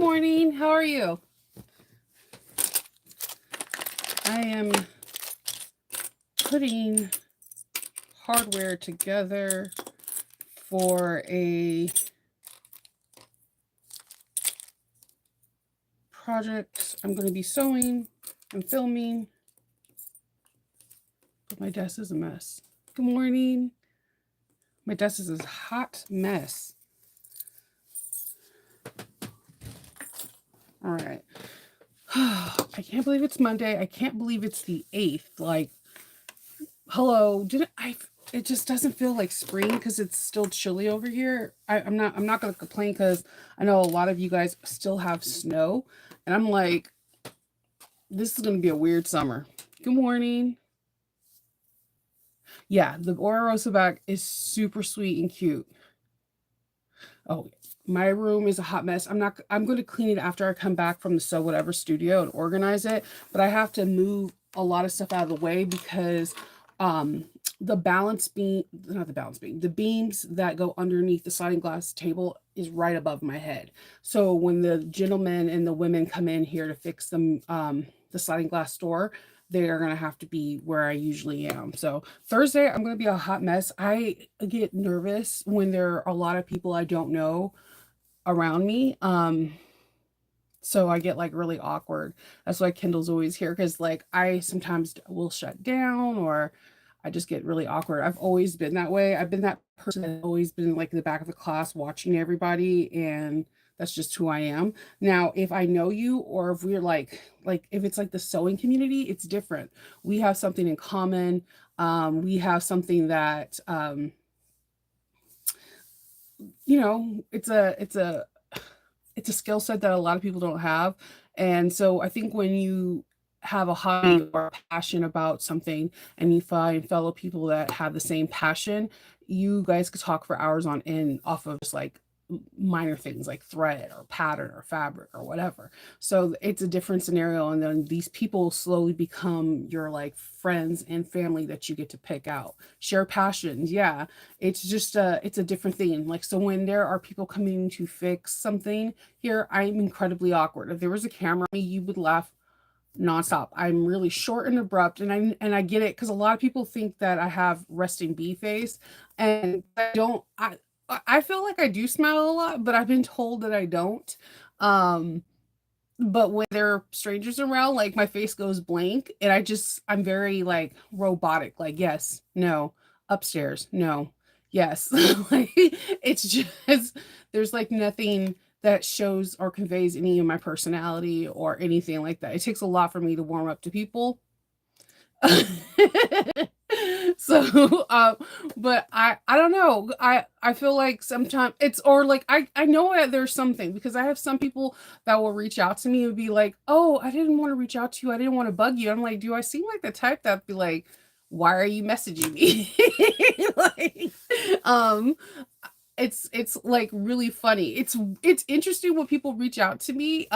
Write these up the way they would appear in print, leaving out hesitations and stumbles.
morning. How are you? I am putting hardware together for a project. I'm going to be sewing and filming, but my desk is a mess. Good morning. My desk is a hot mess. All right. I can't believe it's Monday. I can't believe it's the 8th. Like, hello. It just doesn't feel like spring because it's still chilly over here. I'm not gonna complain because I know a lot of you guys still have snow. And I'm like, this is gonna be a weird summer. Good morning. Yeah, the Rosa bag is super sweet and cute. Oh, my room is a hot mess. I'm going to clean it after I come back from the Sew Whatever studio and organize it, but I have to move a lot of stuff out of the way because um the balance beam, not the balance beam, the beams that go underneath the sliding glass table is right above my head. So when the gentlemen and the women come in here to fix the sliding glass door, they are going to have to be where I usually am. So Thursday, I'm going to be a hot mess. I get nervous when there are a lot of people I don't know around me. So I get like really awkward. That's why Kendall's always here because like I sometimes will shut down or I just get really awkward. I've always been that way. I've been that person that's always been like in the back of the class watching everybody, and that's just who I am. Now, if I know you or if we're like if it's like the sewing community, it's different. We have something in common. We have something that it's a skill set that a lot of people don't have. And so I think when you have a hobby or a passion about something and you find fellow people that have the same passion, you guys could talk for hours on end off of just like minor things like thread or pattern or fabric or whatever. So it's a different scenario. And then these people slowly become your like friends and family that you get to pick out. Share passions. Yeah. It's a different thing. Like, so when there are people coming to fix something here, I'm incredibly awkward. If there was a camera on me, you would laugh nonstop. I'm really short and abrupt, and I get it because a lot of people think that I have resting bee face, and I don't. I feel like I do smile a lot, but I've been told that I don't. Um, but when there are strangers around, like my face goes blank, and I'm very like robotic. Like yes, no, upstairs, no, yes. Like it's just there's like nothing that shows or conveys any of my personality or anything like that. It takes a lot for me to warm up to people. So but I don't know, I feel like sometimes it's or like I know that there's something because I have some people that will reach out to me and be like, oh, I didn't want to reach out to you, I didn't want to bug you. I'm like, do I seem like the type that be like, why are you messaging me? Like um it's like really funny. It's interesting when people reach out to me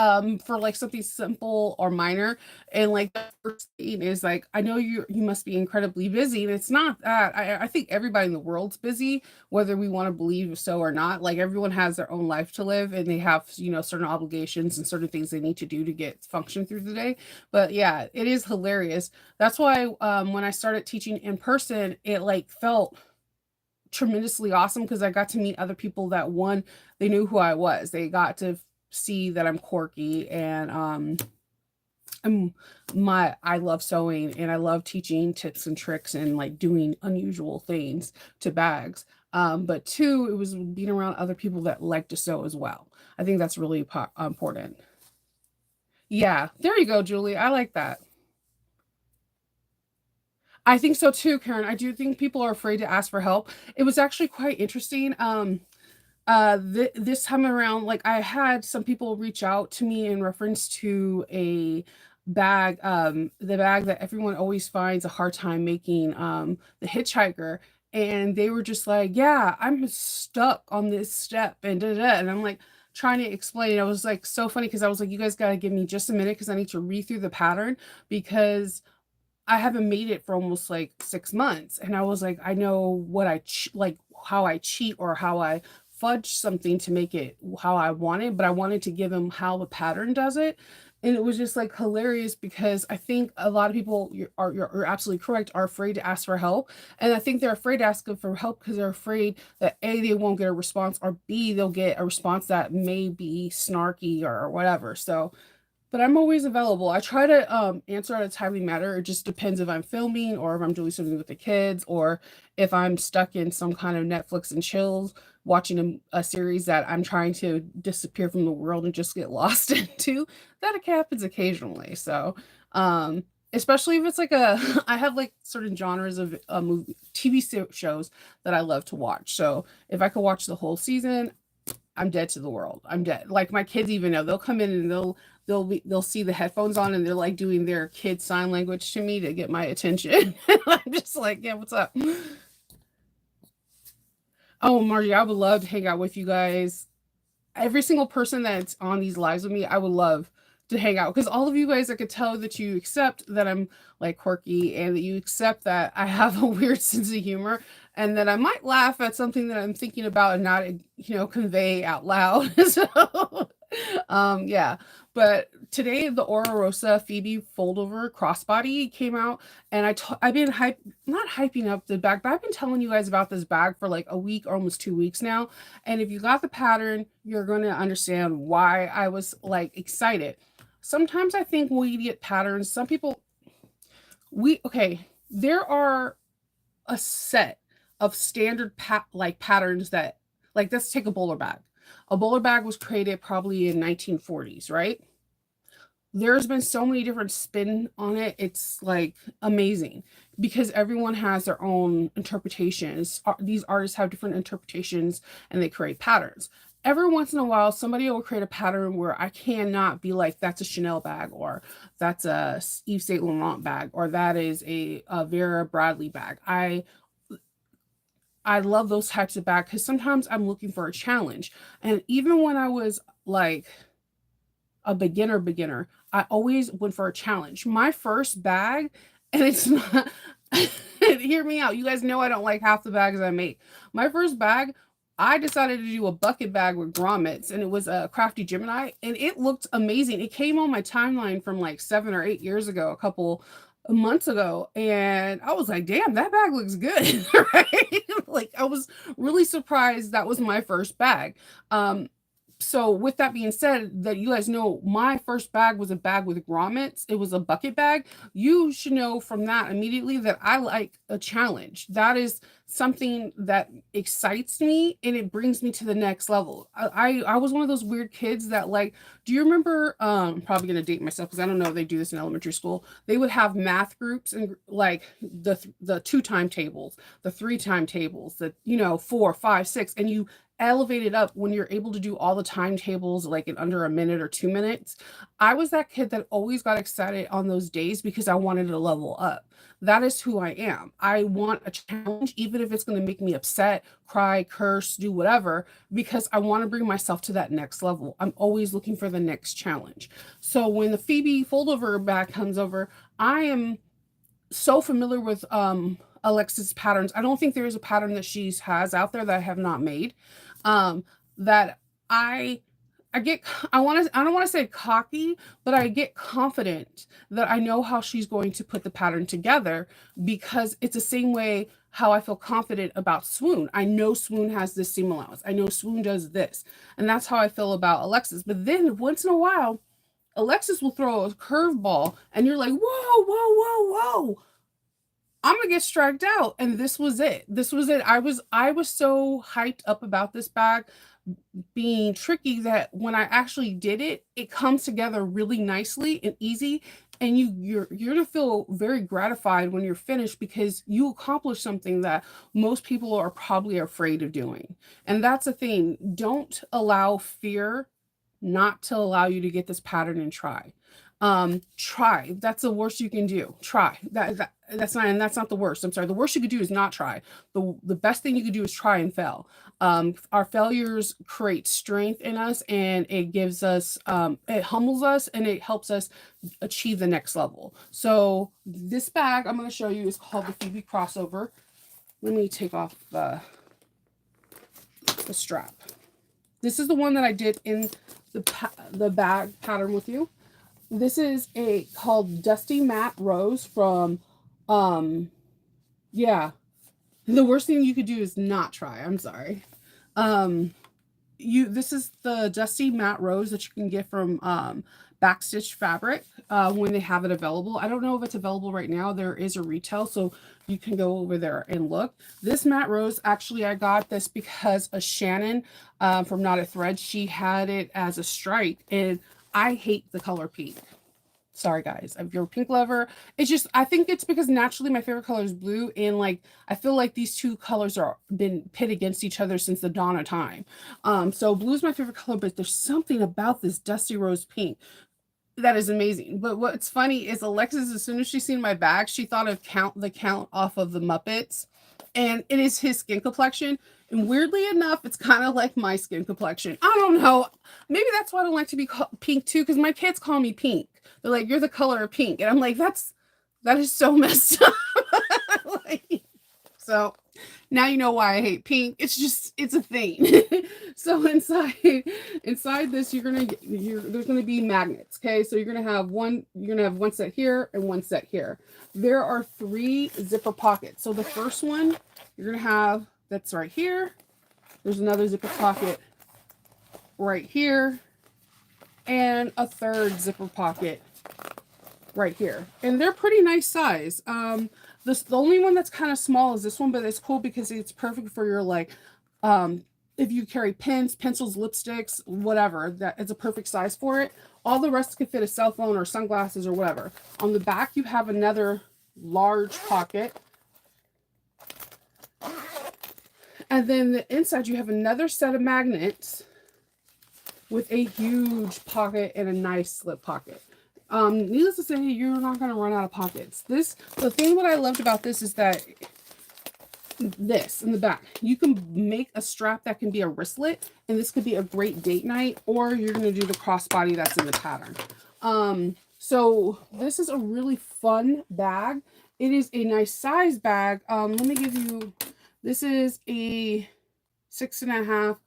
for like something simple or minor, and like the first thing is like, I know you must be incredibly busy, and it's not that. I think everybody in the world's busy, whether we want to believe so or not. Like everyone has their own life to live, and they have certain obligations and certain things they need to do to get function through the day. But yeah, it is hilarious. That's why when I started teaching in person, it like felt tremendously awesome because I got to meet other people that one, they knew who I was. They got to see that I'm quirky and I love sewing and I love teaching tips and tricks and like doing unusual things to bags. But two, it was being around other people that like to sew as well. I think that's really important. Yeah, there you go, Julie. I like that. I think so too, Karen. I do think people are afraid to ask for help. It was actually quite interesting. This time around, like I had some people reach out to me in reference to a bag, the bag that everyone always finds a hard time making, the hitchhiker. And they were just like, yeah, I'm stuck on this step and da, da, da. And I'm like trying to explain. I was like so funny because I was like, you guys got to give me just a minute because I need to read through the pattern because I haven't made it for almost like 6 months. And I was like, I know what like how I cheat or how I fudge something to make it how I wanted, but I wanted to give him how the pattern does it. And it was just like hilarious because I think a lot of people, you're absolutely correct, are afraid to ask for help. And I think they're afraid to ask for help because they're afraid that A, they won't get a response, or B, they'll get a response that may be snarky or whatever. So, but I'm always available. I try to answer at a timely manner. It just depends if I'm filming or if I'm doing something with the kids or if I'm stuck in some kind of Netflix and chills watching a series that I'm trying to disappear from the world and just get lost into. That happens occasionally. So, especially if it's like a, I have like certain genres of movie, TV shows that I love to watch. So if I could watch the whole season, I'm dead to the world. I'm dead. Like my kids even know. They'll come in and they'll see the headphones on and they're like doing their kid sign language to me to get my attention. I'm just like, yeah, what's up? Oh, Margie, I would love to hang out with you guys. Every single person that's on these lives with me, I would love to hang out because all of you guys, I could tell that you accept that I'm like quirky and that you accept that I have a weird sense of humor and that I might laugh at something that I'm thinking about and not, convey out loud. So, yeah. But today the Aura Rosa Fibi fold over crossbody came out, and I've been not hyping up the bag, but I've been telling you guys about this bag for like a week or almost 2 weeks now. And if you got the pattern, you're going to understand why I was like excited. Sometimes I think we get patterns. Some people, there are a set of standard patterns that, like, let's take a bowler bag. A bowler bag was created probably in 1940s, right? There's been so many different spin on it. It's like amazing because everyone has their own interpretations. These artists have different interpretations and they create patterns. Every once in a while, somebody will create a pattern where I cannot be like, that's a Chanel bag, or that's a Yves Saint Laurent bag, or that is a Vera Bradley bag. I love those types of bags because sometimes I'm looking for a challenge. And even when I was like a beginner, I always went for a challenge. My first bag, and it's not, hear me out. You guys know I don't like half the bags I make. My first bag, I decided to do a bucket bag with grommets, and it was a Crafty Gemini, and it looked amazing. It came on my timeline from like 7 or 8 years ago, a couple months ago, and I was like, damn, that bag looks good. Right? Like I was really surprised that was my first bag. So with that being said, that you guys know my first bag was a bag with grommets. It was a bucket bag. You should know from that immediately that I like a challenge. That is something that excites me and it brings me to the next level. I was one of those weird kids that, like, do you remember, I'm probably gonna date myself because I don't know if they do this in elementary school. They would have math groups and like the 2 timetables, the 3 timetables, the 4, 5, 6, and you elevate it up when you're able to do all the timetables like in under a minute or 2 minutes. I was that kid that always got excited on those days because I wanted to level up. That is who I am. I want a challenge, even if it's going to make me upset, cry, curse, do whatever, because I want to bring myself to that next level. I'm always looking for the next challenge. So when the Fibi foldover bag comes over, I am so familiar with Alexis patterns. I don't think there is a pattern that she has out there that I have not made. That I get, I don't want to say cocky, but I get confident that I know how she's going to put the pattern together because it's the same way how I feel confident about Swoon. I know Swoon has this seam allowance. I know Swoon does this. And that's how I feel about Alexis. But then once in a while, Alexis will throw a curveball and you're like, whoa, whoa, whoa, whoa. I'm gonna get striked out. And this was it. This was it. I was so hyped up about this bag being tricky that when I actually did it, it comes together really nicely and easy. And you're gonna feel very gratified when you're finished because you accomplished something that most people are probably afraid of doing. And that's the thing. Don't allow fear not to allow you to get this pattern and try. Try. That's the worst you can do. Try. That's not the worst. I'm sorry. The worst you could do is not try. The best thing you could do is try and fail. Our failures create strength in us and it gives us it humbles us and it helps us achieve the next level. So this bag I'm going to show you is called the Fibi crossover. Let me take off the strap. This is the one that I did in the bag pattern with you. This is called Dusty Matte Rose from, yeah. The worst thing you could do is not try. I'm sorry. This is the Dusty Matte Rose that you can get from Backstitch Fabric when they have it available. I don't know if it's available right now. There is a retail, so you can go over there and look. This matte rose, actually, I got this because of Shannon from Not a Thread. She had it as a stripe, and I hate the color pink. Sorry guys, if you're a pink lover, it's just, I think it's because naturally my favorite color is blue, and like I feel like these two colors are been pit against each other since the dawn of time. So blue is my favorite color, but there's something about this dusty rose pink that is amazing. But what's funny is Alexis, as soon as she seen my bag, she thought of the count off of the Muppets, and it is his skin complexion. And weirdly enough, it's kind of like my skin complexion. I don't know. Maybe that's why I don't like to be called pink too, because my kids call me pink. They're like, "You're the color of pink," and I'm like, that is so messed up. Like, so now you know why I hate pink. It's a thing. So inside this, there's gonna be magnets. Okay, so you're gonna have one set here and one set here. There are 3 zipper pockets. So the first one you're gonna have, that's right here. There's another zipper pocket right here, and a third zipper pocket right here, and they're pretty nice size. The only one that's kind of small is this one, but it's cool because it's perfect for your, like, if you carry pens, pencils, lipsticks, whatever, that it's a perfect size for it. All the rest could fit a cell phone or sunglasses or whatever. On the back, you have another large pocket. And then the inside, you have another set of magnets with a huge pocket and a nice slip pocket. Needless to say, you're not going to run out of pockets. The thing what I loved about this is that this in the back, you can make a strap that can be a wristlet, and this could be a great date night, or you're going to do the crossbody that's in the pattern. So this is a really fun bag. It is a nice size bag. Let me give you, this is a 6.5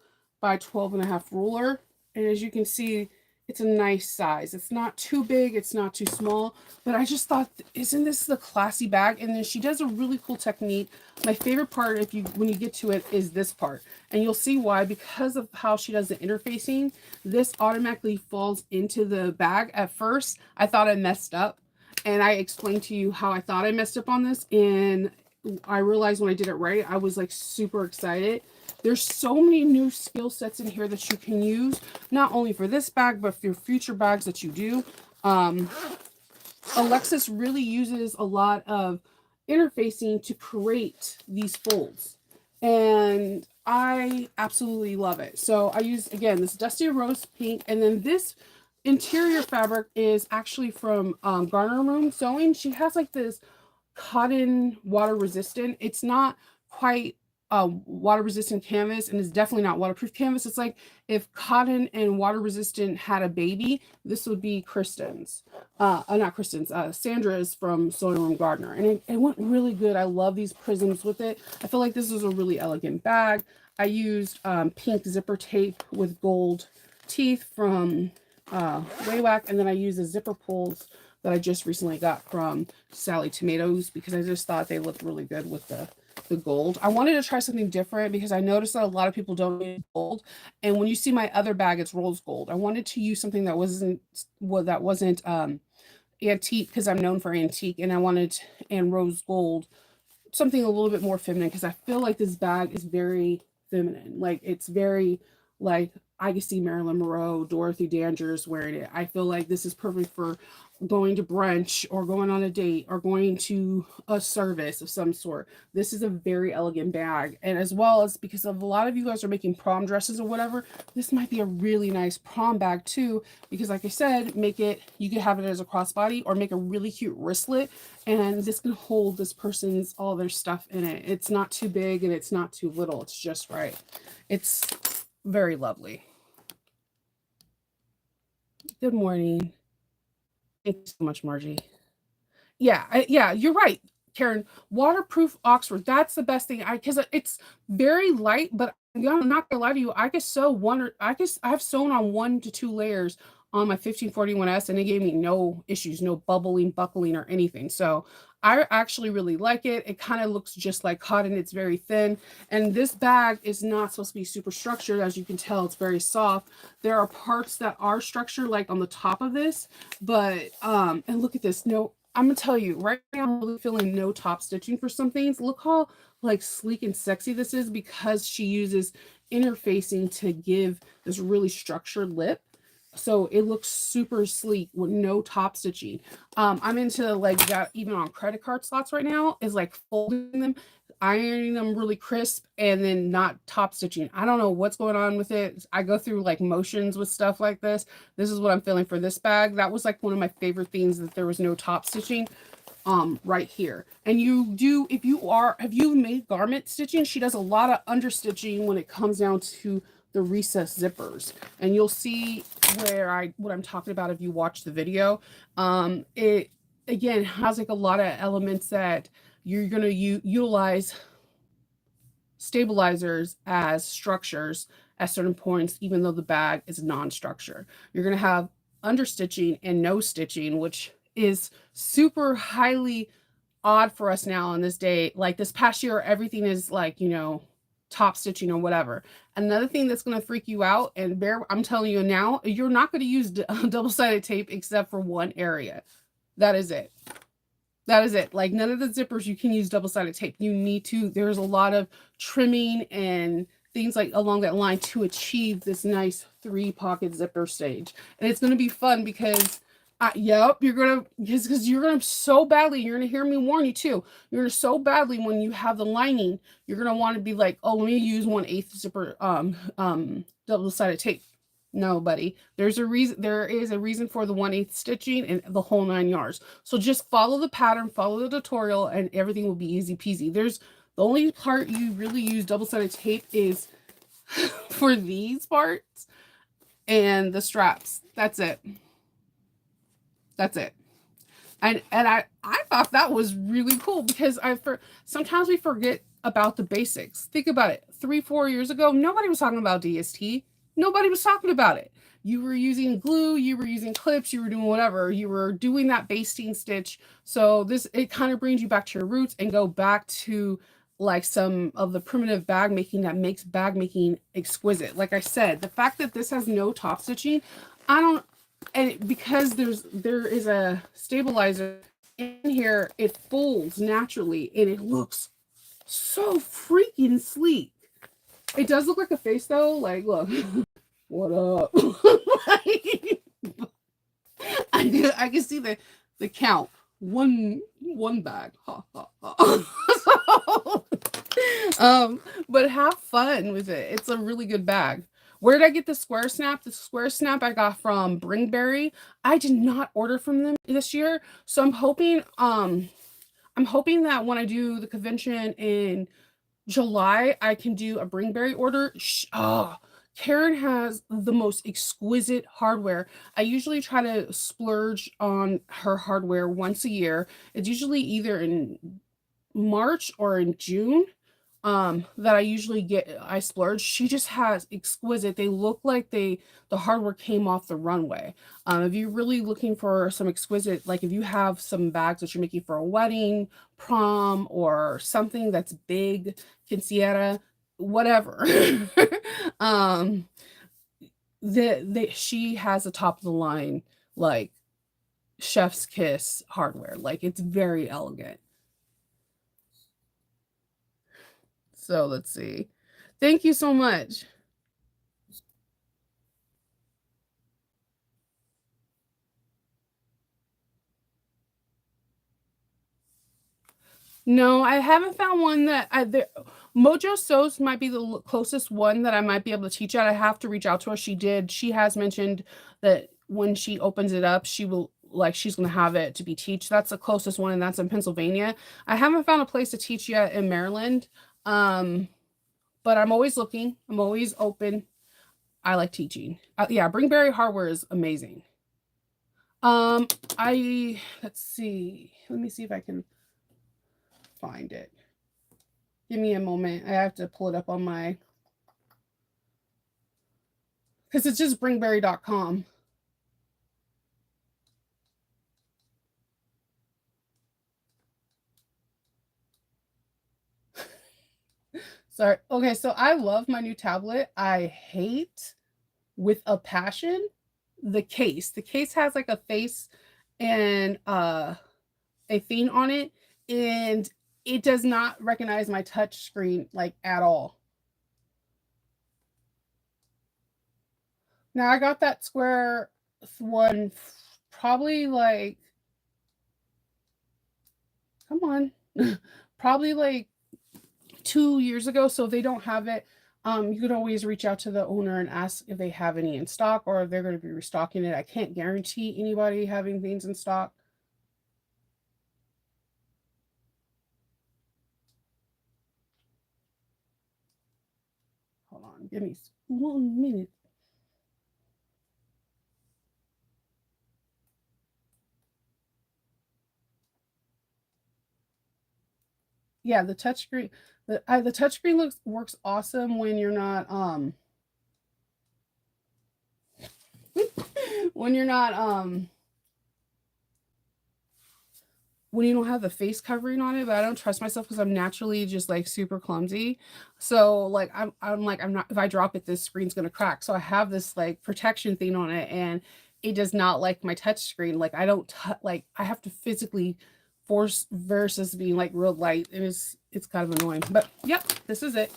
by 12.5 ruler. And as you can see, it's a nice size. It's not too big, it's not too small, but I just thought, isn't this the classy bag? And then she does a really cool technique. My favorite part, when you get to it, is this part. And you'll see why, because of how she does the interfacing, this automatically falls into the bag. At first, I thought I messed up, and I explained to you how I thought I messed up on this, and I realized when I did it right, I was like super excited. There's so many new skill sets in here that you can use, not only for this bag, but for future bags that you do. Alexis really uses a lot of interfacing to create these folds, and I absolutely love it. So I use, again, this Dusty Rose Pink, and then this interior fabric is actually from Garner Room Sewing. She has like this cotton water resistant. It's not quite water resistant canvas, and it's definitely not waterproof canvas. It's like if cotton and water resistant had a baby, this would be Kristen's. Not Kristen's, Sandra's from Sewing Room Gardener, and it went really good. I love these prisms with it. I feel like this is a really elegant bag. I used pink zipper tape with gold teeth from Waywack, and then I used the zipper pulls that I just recently got from Sallie Tomatoes because I just thought they looked really good with the gold. I wanted to try something different because I noticed that a lot of people don't use gold, and when you see my other bag, it's rose gold. I wanted to use something that wasn't antique, because I'm known for antique, and and rose gold, something a little bit more feminine, because I feel like this bag is very feminine. Like, it's very, like, I can see Marilyn Monroe, Dorothy Dandridge wearing it. I feel like this is perfect for going to brunch or going on a date or going to a service of some sort. This is a very elegant bag. And as well as because of a lot of you guys are making prom dresses or whatever, this might be a really nice prom bag too. Because like I said, you could have it as a crossbody or make a really cute wristlet. And this can hold this person's, all their stuff in it. It's not too big and it's not too little. It's just right. It's very lovely. Good morning. Thank you so much, Margie. Yeah, you're right, Karen. Waterproof Oxford. That's the best thing. Because it's very light, but yeah, I'm not gonna lie to you. I could sew one or I've sewn on 1 to 2 layers on my 1541S and it gave me no issues, no bubbling, buckling, or anything. So I actually really like it. It kind of looks just like cotton. It's very thin. And this bag is not supposed to be super structured. As you can tell, it's very soft. There are parts that are structured, like on the top of this, but and look at this. No, I'm gonna tell you right now, I'm really feeling no top stitching for some things. Look how like sleek and sexy this is because she uses interfacing to give this really structured lip. So it looks super sleek with no top stitching. I'm into like that even on credit card slots right now is like folding them, ironing them really crisp, and then not top stitching. I don't know what's going on with it. I go through like motions with stuff like this. This is what I'm feeling for this bag. That was like one of my favorite things, that there was no top stitching right here. And you do, if you are, have you made garment stitching? She does a lot of understitching when it comes down to the recess zippers, and you'll see what I'm talking about if you watch the video. It again has like a lot of elements that you're going to utilize stabilizers as structures at certain points, even though the bag is non-structure. You're going to have understitching and no stitching, which is super highly odd for us now on this day. Like this past year, everything is like, top stitching or whatever. Another thing that's going to freak you out, and I'm telling you now, you're not going to use double-sided tape except for one area. That is it. That is it. Like none of the zippers you can use double-sided tape. You need to, there's a lot of trimming and things like along that line to achieve this nice 3-pocket zipper stage. And it's going to be fun because yep, you're going to, because you're going to so badly, you're going to hear me warn you too. You're going to so badly when you have the lining, you're going to want to be like, oh, let me use 1/8 zipper, double-sided tape. No, buddy. There's a reason. There is a reason for the 1/8 stitching and the whole 9 yards. So just follow the pattern, follow the tutorial, and everything will be easy peasy. There's the only part you really use double-sided tape is for these parts and the straps. That's it. That's it. And I thought that was really cool because sometimes we forget about the basics. Think about it. 3-4 years ago, nobody was talking about DST. Nobody was talking about it. You were using glue, you were using clips, you were doing whatever. You were doing that basting stitch. So it kind of brings you back to your roots and go back to like some of the primitive bag making that makes bag making exquisite. Like I said, the fact that this has no top stitching, I don't, and because there is a stabilizer in here, it folds naturally and it looks so freaking sleek. It does look like a face though. Like, look, what up? I can see the count. One bag. Ha, ha, ha. But have fun with it. It's a really good bag. Where did I get the square snap? The square snap I got from Bringberry. I did not order from them this year, so I'm hoping that when I do the convention in July, I can do a Bringberry order. Karen has the most exquisite hardware. I usually try to splurge on her hardware once a year. It's usually either in March or in June that I splurge. She just has exquisite, they look like the hardware came off the runway. If you're really looking for some exquisite, like if you have some bags that you're making for a wedding, prom, or something that's big, quinceañera, whatever, she has a top of the line like chef's kiss hardware. Like it's very elegant. So let's see. Thank you so much. No, I haven't found one that Mojo Sews might be the closest one that I might be able to teach at. I have to reach out to her. She has mentioned that when she opens it up, she's going to have it to be teach. That's the closest one, and that's in Pennsylvania. I haven't found a place to teach yet in Maryland. But I'm always looking. I'm always open. I like teaching. Yeah, Bringberry hardware is amazing. Let's see. Let me see if I can find it. Give me a moment. I have to pull it up on my because it's just bringberry.com. Sorry. Okay, so I love my new tablet. I hate with a passion the case. The case has like a face and a thing on it, and it does not recognize my touch screen like at all. Now I got that square one probably like, come on, probably like 2 years ago. So if they don't have it, you could always reach out to the owner and ask if they have any in stock or if they're going to be restocking it. I can't guarantee anybody having things in stock. Hold on, give me 1 minute. Yeah, the touchscreen, the touchscreen works awesome when you're not when you're not when you don't have the face covering on it, but I don't trust myself because I'm naturally just like super clumsy. So like I'm like I'm not, if I drop it, this screen's gonna crack. So I have this like protection thing on it, and it does not like my touch screen. Like I don't like I have to physically force versus being like real light. It's kind of annoying. But yep, this is it.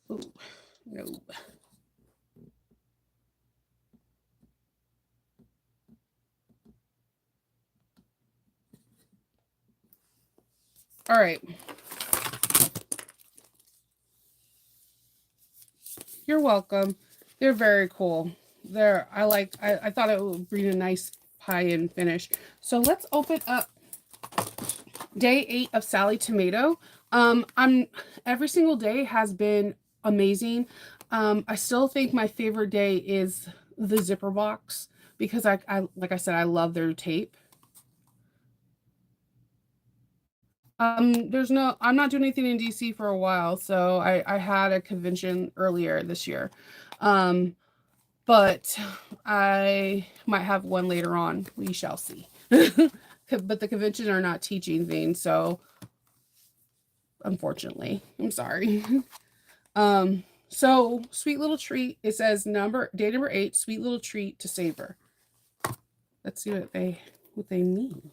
Ooh, no. All right. You're welcome. They're very cool. I thought it would bring a nice high-end finish. So let's open up day 8 of Sallie Tomato. I'm every single day has been amazing. I still think my favorite day is the zipper box because I like I said, I love their tape. There's no, I'm not doing anything in DC for a while, so I had a convention earlier this year. Um, but I might have one later on. We shall see. But the convention are not teaching things, so unfortunately, I'm sorry. So sweet little treat. It says day number 8, sweet little treat to savor. Let's see what they mean.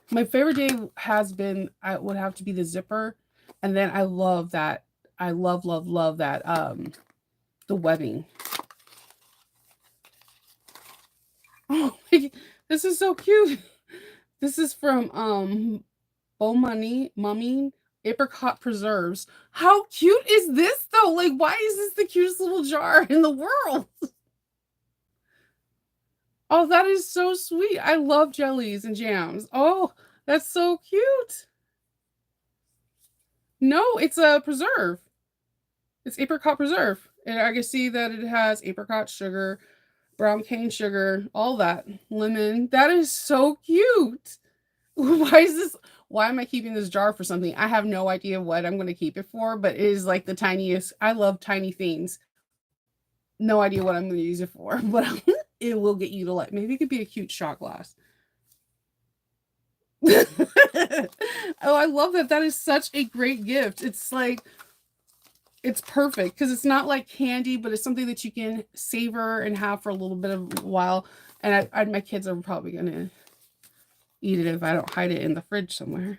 My favorite day has been, I would have to be the zipper, and then I love that. I love that the webbing. Oh, this is so cute. This is from Mummy apricot preserves. How cute is this though? Like, why is this the cutest little jar in the world? Oh, that is so sweet. I love jellies and jams. Oh, that's so cute. No, it's a preserve. It's apricot preserve. And I can see that it has apricot sugar, brown cane sugar, all that. Lemon. That is so cute. Why is this? Why am I keeping this jar for something? I have no idea what I'm going to keep it for, but it is like the tiniest. I love tiny things. No idea what I'm going to use it for, but it will get utilized. Maybe it could be a cute shot glass. Oh, I love that. That is such a great gift. It's like, it's perfect because it's not like candy, but it's something that you can savor and have for a little bit of a while. And my kids are probably going to eat it if I don't hide it in the fridge somewhere.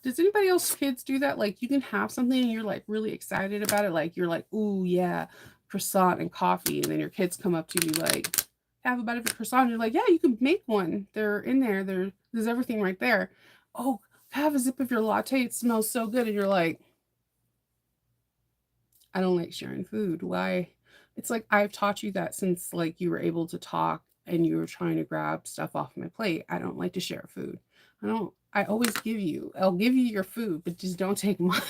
Does anybody else kids do that? Like you can have something and you're like really excited about it. Like you're like, ooh yeah, croissant and coffee. And then your kids come up to you like, have a bite of a croissant. And you're like, yeah, you can make one. They're in there. There's everything right there. Oh, have a sip of your latte. It smells so good. And you're like, I don't like sharing food. Why? It's like I've taught you that since like you were able to talk and you were trying to grab stuff off my plate. I don't like to share food. I always I'll give you your food, but just don't take mine.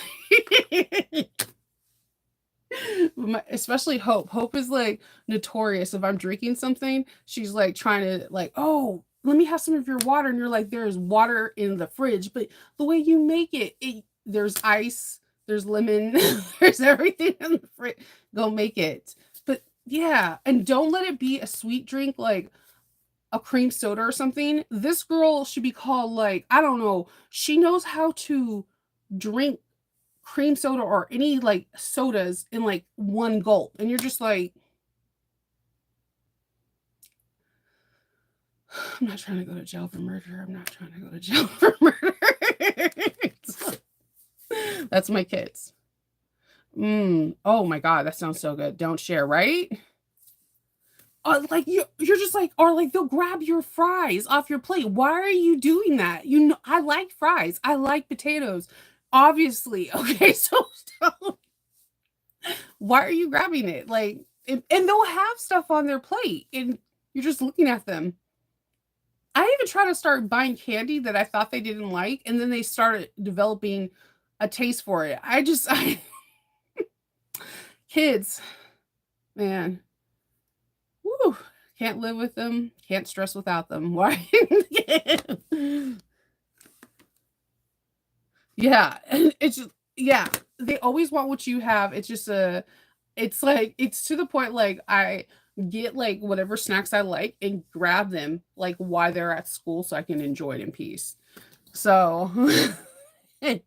Especially Hope. Hope is like notorious. If I'm drinking something, she's like trying to like, oh, let me have some of your water. And you're like, there's water in the fridge, but the way you make it, there's ice, there's lemon, there's everything in the fridge. Go make it. But yeah, and don't let it be a sweet drink like a cream soda or something. This girl should be called like, I don't know, she knows how to drink cream soda or any like sodas in like one gulp. And you're just like, I'm not trying to go to jail for murder. I'm not trying to go to jail for murder. That's my kids. Oh my God, that sounds so good. Don't share, right? Like you're just like, or like they'll grab your fries off your plate. Why are you doing that? You know, I like fries. I like potatoes. Obviously. Okay, so why are you grabbing it? Like, and they'll have stuff on their plate and you're just looking at them. I even try to start buying candy that I thought they didn't like, and then they started developing a taste for it. Kids, man, woo, can't live with them, can't stress without them. Why? Yeah, and it's just, yeah, they always want what you have. It's just it's like, it's to the point like I get like whatever snacks I like and grab them like while they're at school so I can enjoy it in peace. So I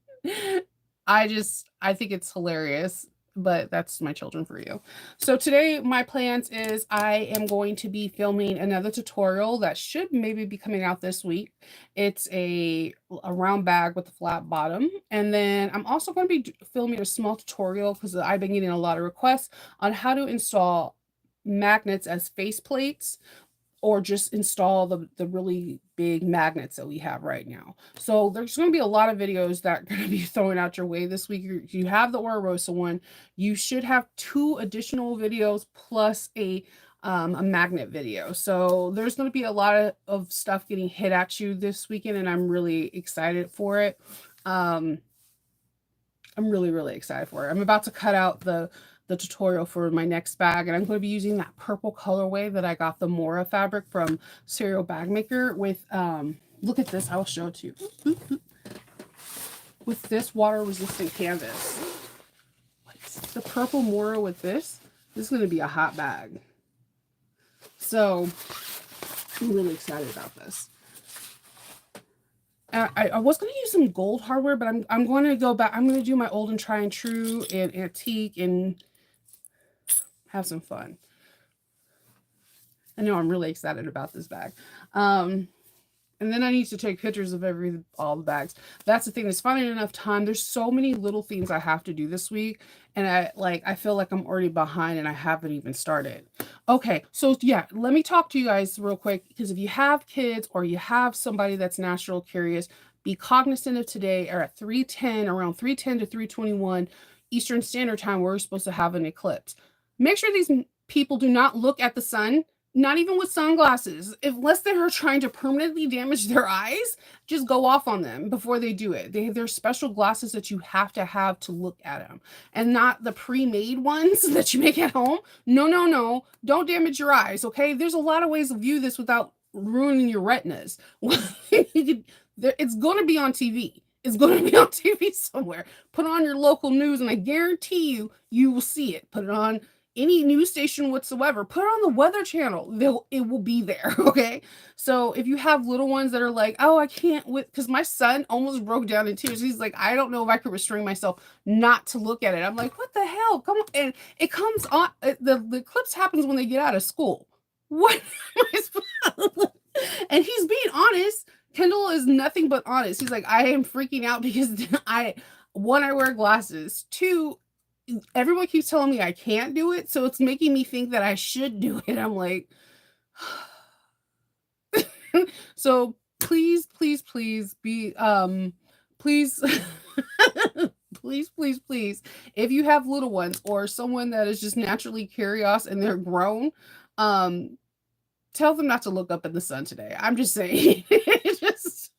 think it's hilarious, but that's my children for you. So today my plans is I am going to be filming another tutorial that should maybe be coming out this week. It's a round bag with a flat bottom. And then I'm also going to be filming a small tutorial because I've been getting a lot of requests on how to install magnets as face plates or just install the really big magnets that we have right now. So there's going to be a lot of videos that are going to be thrown out your way this week. You have the Rosa one. You should have 2 additional videos plus a magnet video. So there's going to be a lot of stuff getting hit at you this weekend, and I'm really excited for it. I'm really, really excited for it. I'm about to cut out the tutorial for my next bag, and I'm going to be using that purple colorway that I got the Mora fabric from Serial Bag Maker with look at this, I'll show it to you. With this water resistant canvas. The purple Mora with this is going to be a hot bag. So I'm really excited about this. I was going to use some gold hardware, but I'm going to go back. I'm going to do my old and try and true and antique and have some fun. I know I'm really excited about this bag. And then I need to take pictures of all the bags. That's the thing. There's finally enough time. There's so many little things I have to do this week. And I feel like I'm already behind and I haven't even started. Okay. So yeah, let me talk to you guys real quick, because if you have kids or you have somebody that's natural curious, be cognizant of today, or at 3:10, around 3:10 to 3:21 Eastern Standard Time, we're supposed to have an eclipse. Make sure these people do not look at the sun. Not even with sunglasses. Unless they're trying to permanently damage their eyes, just go off on them before they do it. There's special glasses that you have to look at them, and not the pre-made ones that you make at home. No, no, no. Don't damage your eyes, okay? There's a lot of ways to view this without ruining your retinas. It's going to be on TV. It's going to be on TV somewhere. Put on your local news, and I guarantee you will see it. Put it on any news station whatsoever. Put it on the Weather Channel. It will be there. Okay. So if you have little ones that are like, oh, I can't because my son almost broke down in tears. He's like, I don't know if I could restrain myself not to look at it. I'm like, what the hell? Come on. And it comes on. The eclipse happens when they get out of school. What? And he's being honest. Kendall is nothing but honest. He's like, I am freaking out because I wear glasses. 2, everyone keeps telling me I can't do it, so it's making me think that I should do it. I'm like, so please, please, please be, please, please, if you have little ones or someone that is just naturally curious and they're grown, tell them not to look up in the sun today. I'm just saying, just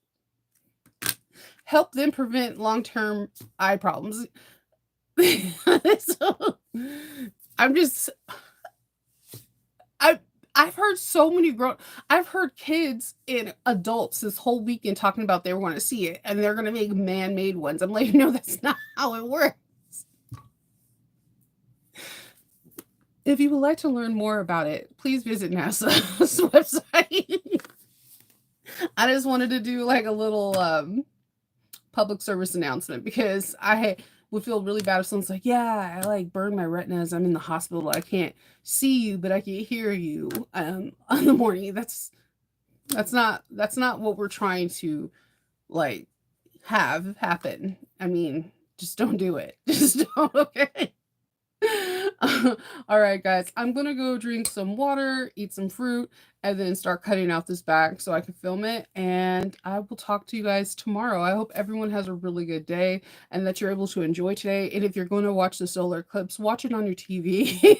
help them prevent long-term eye problems. So, I've heard so many I've heard kids and adults this whole weekend talking about they want to see it and they're going to make man-made ones. I'm like, no, that's not how it works. If you would like to learn more about it, please visit NASA's website. I just wanted to do like a little public service announcement because I would feel really bad if someone's like, "Yeah, I like burned my retinas. I'm in the hospital. I can't see you, but I can hear you on the morning." That's not what we're trying to like have happen. I mean, just don't do it. Just don't. Okay. All right, guys, I'm gonna go drink some water, eat some fruit, and then start cutting out this bag so I can film it. And I will talk to you guys tomorrow. I hope everyone has a really good day and that you're able to enjoy today. And if you're going to watch the solar eclipse, watch it on your TV.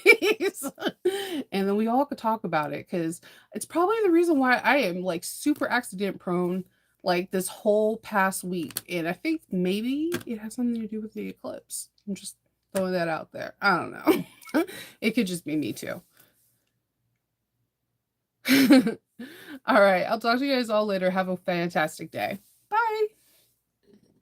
And then we all could talk about it because it's probably the reason why I am like super accident prone like this whole past week. And I think maybe it has something to do with the eclipse. I'm just throwing that out there. I don't know. It could just be me too. All right. I'll talk to you guys all later. Have a fantastic day.